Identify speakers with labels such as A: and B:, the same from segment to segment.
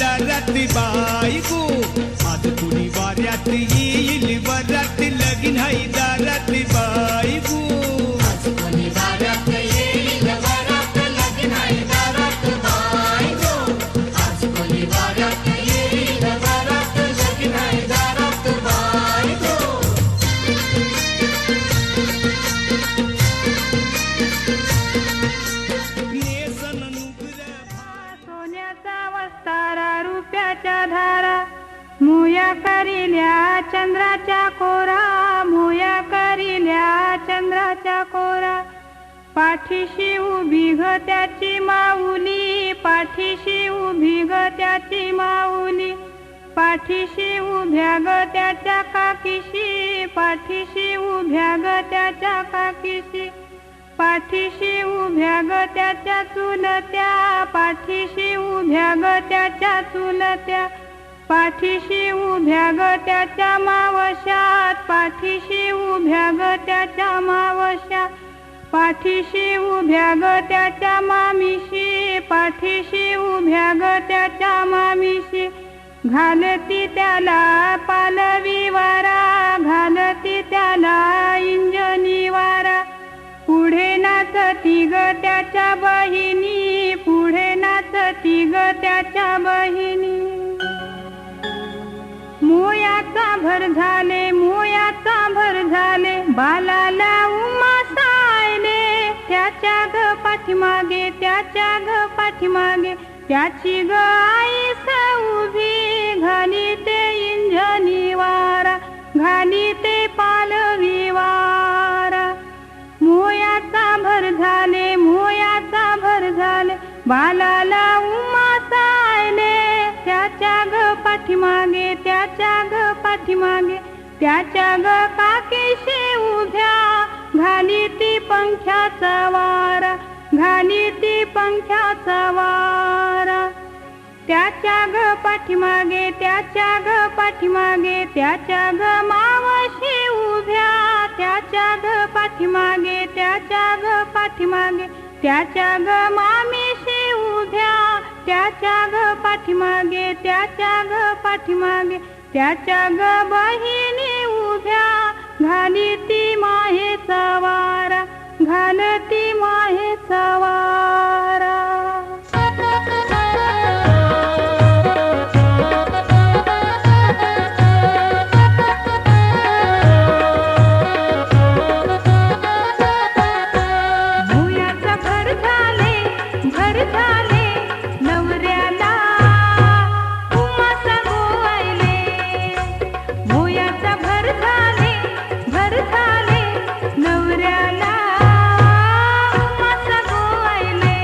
A: दारात बायको, आज कुणी वाऱ्यात येईल वरात, लगीन हाय दारात बायको.
B: आज कोणी वाऱ्यात येईल वरात, लगीन हाय दारात बायको. आज कोणी वाऱ्यात येईल वरात, लगीन हाय दारात बायको.
A: नेसन नुपुर
C: सोन्याचा वस्तारा रुपयाच्या धारा, मोया करिल्या चंद्राच्या कोरा, मोया करिल्या चंद्राच्या कोरा. पाठीशी उभी ग त्याची माऊली, पाठीशी उभी ग त्याची माऊली. पाठीशी उभ्या ग त्याच्या काकीशी, पाठीशी उभ्या ग त्याच्या काकीशी. पाठीशी उभ्या ग त्याच्या चुलत्या, पाठीशी उभ्या ग त्याच्या चुलत्या. पाठीशी उभ्या ग त्याच्या मावश्यात, पाठीशी उभ्या ग त्याच्या मावश्या. पाठीशी उभ्या ग त्याच्या मामीशी, पाठीशी उभ्या ग त्याच्या मामीशी. घालती त्याला पालवी वारा, घालती त्याला इंजनी वारा. पुढे नाचती ग त्याच्या बहिणी, पुढे नाचती ग त्याच्या बहिणी. मोयाचा भर झाले, मोयाचा भर झाले, बालाला उमा सायले. त्याच्या ग पाठीमागे, त्याच्या ग पाठीमागे, त्याची ग आई उभी. घाली ते इंजनी वारा, घाली ते पालवी वारा. मोयाचा भर झाले, मोयाचा भर झाले, बालाला उमा सायले. त्याच्या ग पाठीमागे, त्याच्या ग पाठीमागे, त्याच्या ग काकीशी उभ्या. घाली ती पंख्याचा वारा, घाली ती पंख्याचा वारा. त्याच्या ग पाठीमागे, त्याच्या ग पाठीमागे, त्याच्या ग मावशी उभ्या. त्याच्या ग पाठीमागे, त्याच्या ग पाठीमागे, त्याच्या ग मामीशी उभ्या. त्याच्या ग पाठीमागे, त्याच्या ग पाठीमागे, त्याच्या ग बहिणी उभ्या. घाली ती माहेचा वारा, घालती माहेचा वारा. मोयाचा भर झाले, भर झाले, नवऱ्याला उमास गोवायले. मोयाचा भर झाले, भर झाले, नवऱ्याला उमास गोवायले.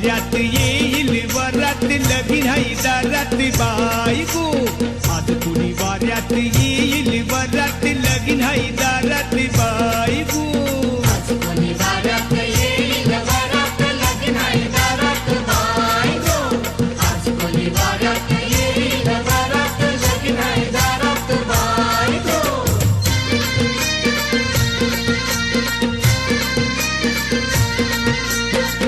A: वाऱ्यात येईल वरात लगीन हाय दारात बायको आज कुणी वाऱ्यात येईल वरात लगीन हाय दारात बायको
B: आज कोणी वाऱ्यात येईल वरात लगीन आहे दारात बायको आज कोणी वाऱ्यात येईल वरात लगीन आहे दारात बायको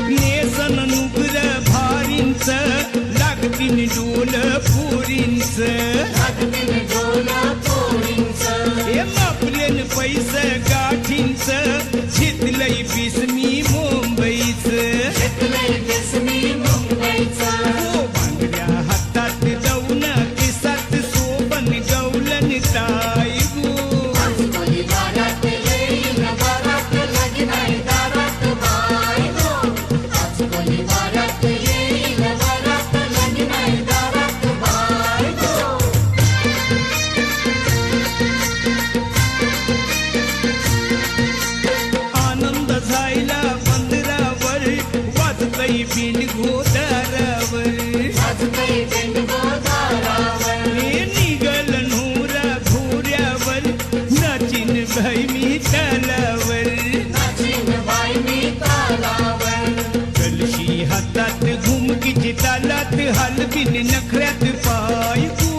A: नेसन नुगर भारींच लागतीन डोल पुरींच
B: लागतील डोल पोरींचं
A: हे मापलेन पैसे गाठींच शितलई बिसमी मुंबईच
B: घेतलंय बेसमी मुंबईचं
A: हो बांगड्या हातात जाऊन केसात सोबन गवलन ताई गो
B: आज कोणी वाऱ्यात येईल वरात लगीन आहे दारात बायको आज कोणी वाऱ्यात येईल वरात लगीन आहे दारात बायको
A: आनंद झायला बंदरावर वाजतई बिंड घोदारावर
B: वाजतंय बेंडगो दारावर
A: हे निघल नोरा घोऱ्यावर नाचिन भाई मी तलावर
B: नाचिन बाई मी तालावर
A: कलशी हातात घुमकीची तालात हलबिन नखऱ्यात पायको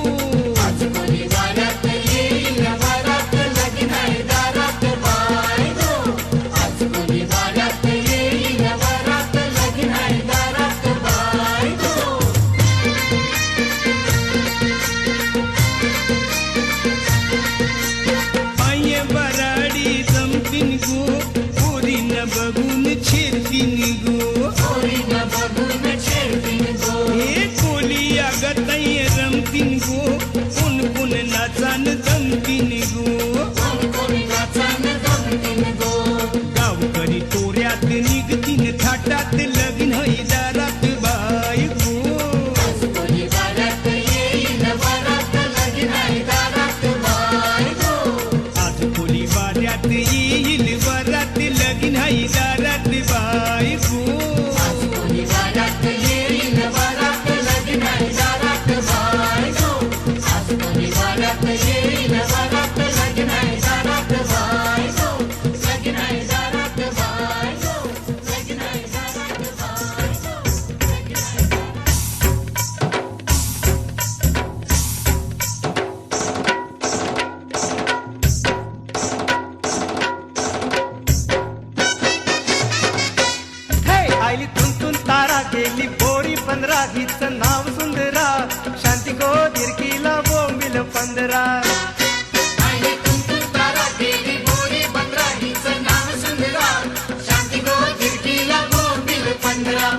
B: आज कोणी वाऱ्यात येईल वरात लगीन आहे दारात बायको आज कोणी वाऱ्यात येईल वरात लगीन आहे दारात बायको
A: आये बराडी जमतीन गो पोरीन बघून छेतीन गो
B: पोरीनं बघून छेडतीन गो
A: हे कोली आगताई रमतीन गो कोण कोण नाचान जमतीन गो
B: कोण कोणी नाचान जमतीन गो
A: गावकरी तोऱ्यात निघतीन थाटात लगीन हई दारात बायको
B: आज कोणी वाऱ्यात येईल वरात लगीन आहे दारात बायको
A: आज कोली वाऱ्यात येईल वरात लगीन हई दारात बायको
B: आज कोणी वाऱ्यात येईल वरात लगीन आहे दारात बायको आज कोणी वाऱ्यात येईल वरात लगीन आहे दारात बायको लगीन आहे दारात बायको लगीन आहे दारात बायको लगीन आहे
D: हे आईली तुंतून तारा गेली बोरी 15 हिचं नाव सुंदरा शांती गो दिरकीला बोंबिल 15
B: आणि तुमतुम तारा गेली बोरी 15 हिचं नाव सुंदरा शांती गो दिरकीला बोंबील 15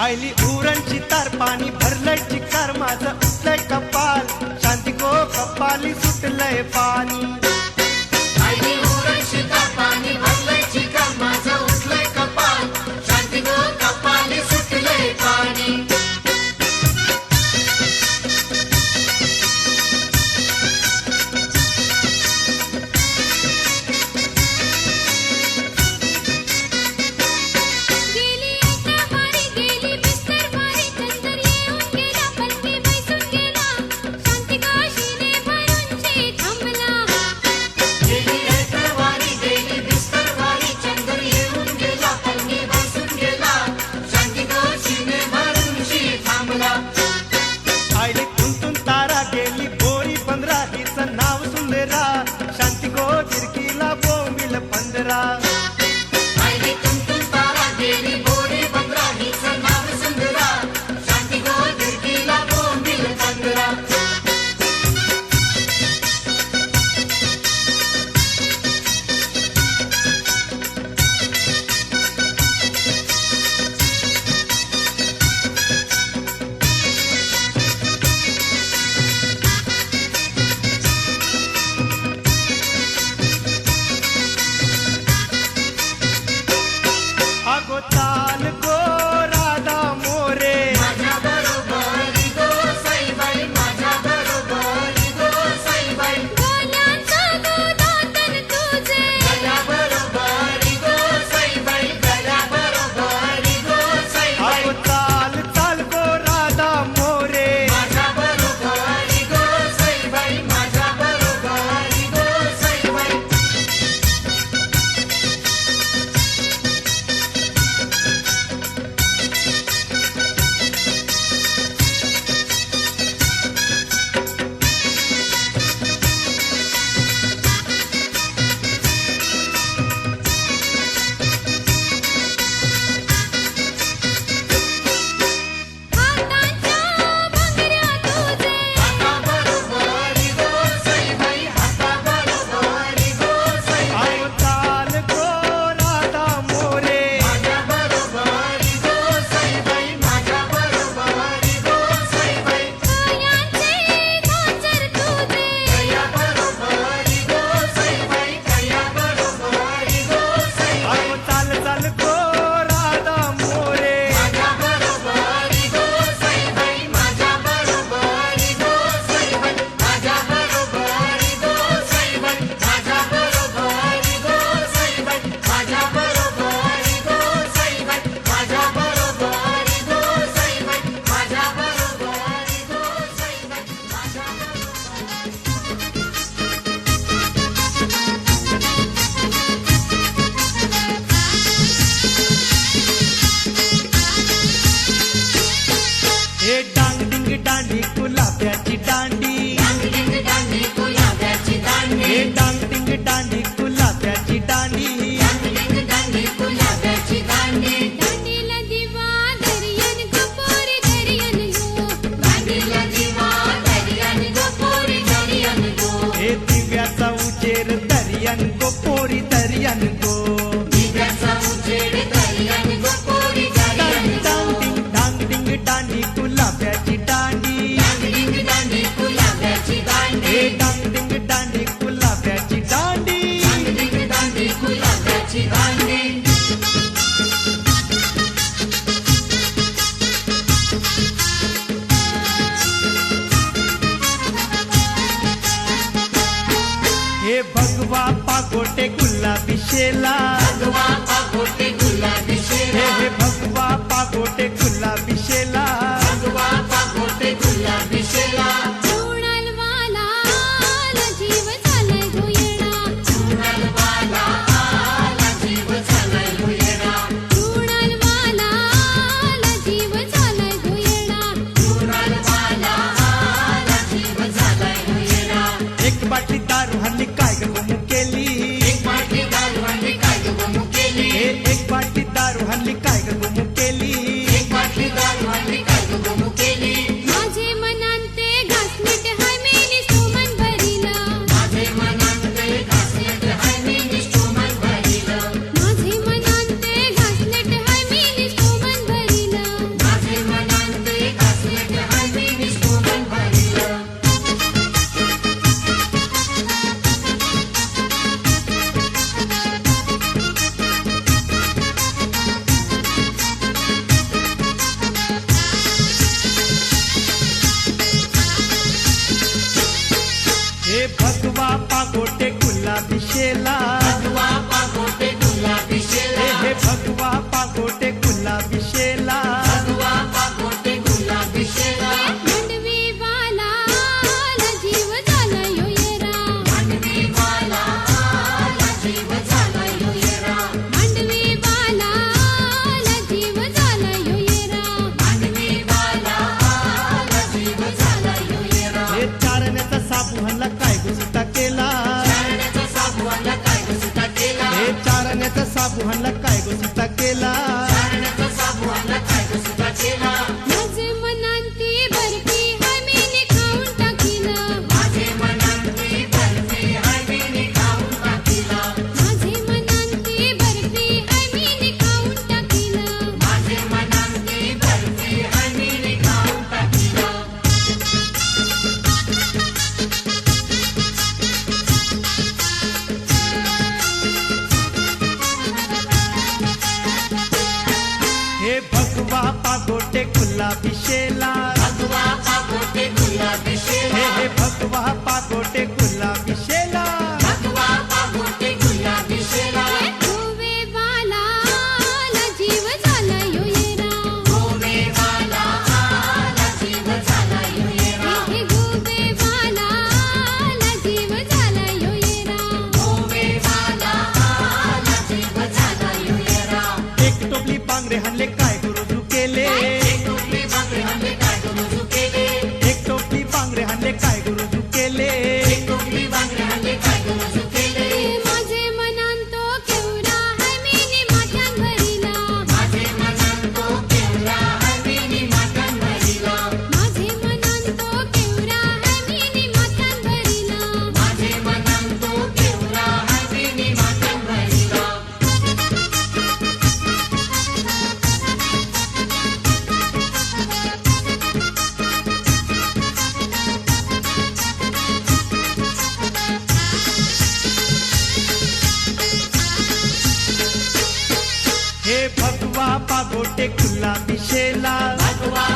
D: आईली उरणची तार पाणी भरलंय चिकार माझं उठलंय कपाल शांती गो कपाली सुटलंय पाणी
B: आईने उरणशिका पाणी भरलंय चिका माझं उठलंय कपाल शांती गो कपाली सुटलंय पाणी
C: गेली एका वारी गेली बिस्तर वारी चंदर येऊन गेला पलकी बैसून गेला शांती काशीने भरूनची थांबला
B: गेली एक वारी गेली बिस्तर वारी चंद्र येऊन गेला पलंगी बसून गेला शांती गो शिने भरूनशी थांबला
D: आईली तुंतून तारा गेली बोरी 15 हिचं नाव सुंदरा शांती गो दिरकीला बोंबिल 15
B: आईने तुमतुम तारा गेली बोरी 15 हिचं नाव सुंदरा शांती गो दिरकीला बोंबील 15
C: शांती
D: डांग डिंग दांडी गुलाब्याची दांडी
B: डांग दांडी गुलाबाची दांडी
D: हे डांग डिंग दांडी गुलाब्याची दांडी
B: डांग दांडी गुलाबाची दांडी
C: दांडीला दिवा दर्यान गो पोरी दर्यान गो
B: दांडीला दिवा दर्यान गो पोरी दर्यान गो
D: हे दिव्याचा उजेर दर्यान गो पोरी दर्यान गो
B: दिव्याचा उजेड दर्यान गो पोरी दर्यान गो
D: डांग डिंग दांडी गुलाब्याची दांडी
B: डांग दांडी गुलाबाची दांडी
D: हे डांग डिंग दांडी गुलाब्याची दांडी
B: डांग दांडी गुलाबाची दांडी
D: हे भगवा पागोटे गुलाबी शेला
B: भगवा पागोटे गुलाबी शेला
D: हे भगवा पागोटे गुलाबी शेला
B: भगवा पागोटे गुलाबी शेला
C: तृणालवाला जीव झालाय गो येडा
B: तृणालवाला आला जीव झालाय गो येडा
C: तृणालवाला जीव झालाय गो येडा
B: तृणालवाला आला जीव झालाय गो येडा
D: एक बाटली दारू हल्ली काय ग गुमू केली
B: एक बाटली दारू हल्ली काय ग गुमू केली
D: हे एक बाटली दारू हल्ली काय ग गुमू केली
B: एक बाटली दारू हल्ली काय ग गुमू केली
C: माझे मनांते घासनीट हाय मी निष्ठुमन भरिलं
B: माझे मनांते घासलेट हाय मी निष्ठुमन भरिलं
C: माझे मनांते घासनीट हाय मी निष्ठुमन भरिलं
B: माझे मनांते घासलेट हाय मी निष्ठुमन भरिलं
D: हे भगवा पागोटे गुलाबी शेला
B: भगवा पागोटे गुलाबी शेला
D: हे भगवा पागोटे गुलाबी शेला
B: भगवा पागोटे गुलाबी शेला
C: मांडवी वाला जीव झालाय यो येरा
B: मांडवी वाला आला जीव झालाय यो येडा
C: मांडवी वाला जीव झालाय यो येरा
B: मांडवी वाला आला जीव झालाय यो येडा
D: हे चारण्याचा साबू हल्ला काय गुसता केला
B: चारण्याचा साबू हल्ला काय घुसता केला
D: हे चारण्याचा साबू हल्ला काय गुसता केला
B: चारण्याचा साबू हल्ला काय घुसता केला
C: माझे मनांती बर्फी हाय मी खाऊन टाकीलं
B: माझे मनांती बर्फी हाय मी खाऊन टाकीला
C: माझे मनांती बर्फी हाय मी खाऊन टाकीलं
B: माझे मनांती बर्फी हाय मी खाऊन टाकीला
D: हे भगवा पागोटे गुलाबी शेला
B: भगवा पागोटे गुलाबी शेला
D: हे भगवा पागोटे गुलाबी शेला
B: भगवा पागोटे गुलाबी शेला
C: गोवे वाला जीव झालाय यो येरा
B: गोवे वाला आला जीव झालाय यो येडा
C: हे गोवे वाला जीव झालाय यो येरा
B: गोवे वाला आला जीव झालाय यो येडा
D: एक टोपली बांगडे हल्ले काय गुरुजू केले
B: एक टोपली बांगडे हल्ले काय गुरुजू केले
D: एक टोपली बांगडे हल्ले काय गुरुजू केले
B: एक टोपली बांगडे हल्ले काय गुरुजू केले
C: माझे मनांतो केवरा हाय मी माथ्यान भरिला
B: माझे मनांतो केवढा हमीनी माथ्यान भरिला
C: माझे मनांतो केवरा हाय मी माथ्यान भरिला
B: माझे मनांतो केवढा हमीनी माथ्यान भरिला
D: हे भगवा पागोटे गुलाबी शेला
B: भगवा